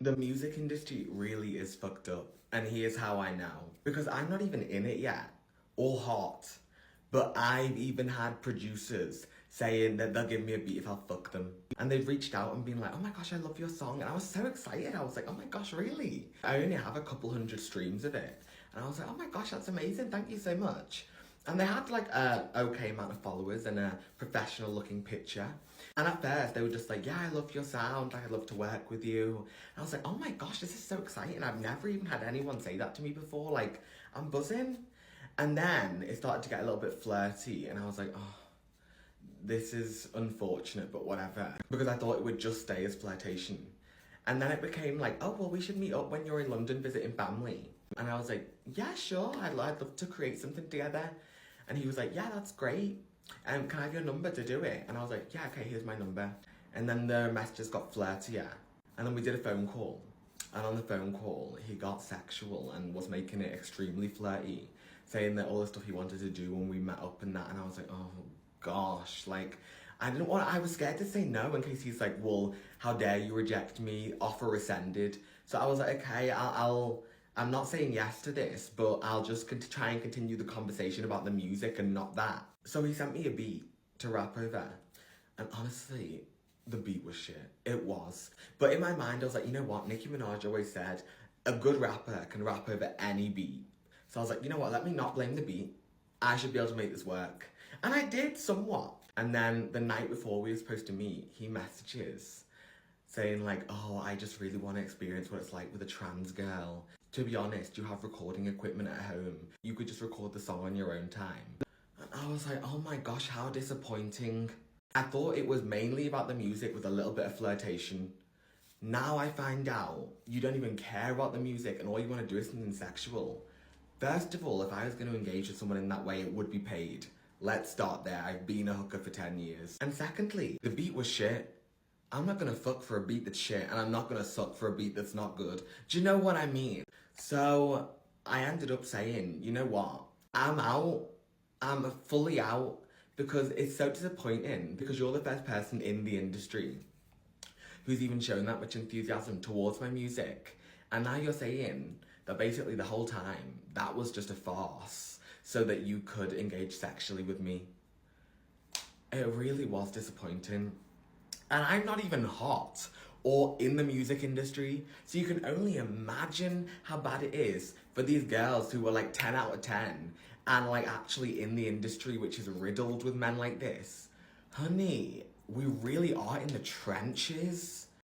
The music industry really is fucked up, and here's how I know. Because I'm not even in it yet, or hot, but I've even had producers saying that they'll give me a beat if I'll fuck them. And they've reached out and been like, oh my gosh, I love your song. And I was so excited. I was like, oh my gosh, really? I only have a couple hundred streams of it. And I was like, oh my gosh, that's amazing. Thank you so much. And they had like a okay amount of followers and a professional looking picture. And at first they were just like, yeah, I love your sound, like, I'd love to work with you. And I was like, oh my gosh, this is so exciting. I've never even had anyone say that to me before. Like, I'm buzzing. And then it started to get a little bit flirty and I was like, oh, this is unfortunate, but whatever. Because I thought it would just stay as flirtation. And then it became like, oh, well, we should meet up when you're in London visiting family. And I was like, yeah, sure, I'd love to create something together. And he was like, yeah, that's great. Can I have your number to do it? And I was like, yeah, okay, here's my number. And then the messages got flirtier. And then we did a phone call. And on the phone call, he got sexual and was making it extremely flirty, saying that all the stuff he wanted to do when we met up and that. And I was like, oh gosh, like, I was scared to say no in case he's like, well, how dare you reject me, offer rescinded. So I was like, okay, I'm not saying yes to this, but I'll just try and continue the conversation about the music and not that. So he sent me a beat to rap over. And honestly, the beat was shit. It was. But in my mind, I was like, you know what? Nicki Minaj always said, a good rapper can rap over any beat. So I was like, you know what? Let me not blame the beat. I should be able to make this work. And I did somewhat. And then the night before we were supposed to meet, he messages saying like, oh, I just really want to experience what it's like with a trans girl. To be honest, you have recording equipment at home. You could just record the song on your own time. And I was like, oh my gosh, how disappointing. I thought it was mainly about the music with a little bit of flirtation. Now I find out you don't even care about the music and all you want to do is something sexual. First of all, if I was going to engage with someone in that way, it would be paid. Let's start there. I've been a hooker for 10 years. And secondly, the beat was shit. I'm not gonna fuck for a beat that's shit, and I'm not gonna suck for a beat that's not good. Do you know what I mean? So I ended up saying, you know what? I'm out. I'm fully out because it's so disappointing because you're the first person in the industry who's even shown that much enthusiasm towards my music. And now you're saying that basically the whole time that was just a farce so that you could engage sexually with me. It really was disappointing. And I'm not even hot or in the music industry, so you can only imagine how bad it is for these girls who are like 10 out of 10 and like actually in the industry which is riddled with men like this. Honey, we really are in the trenches.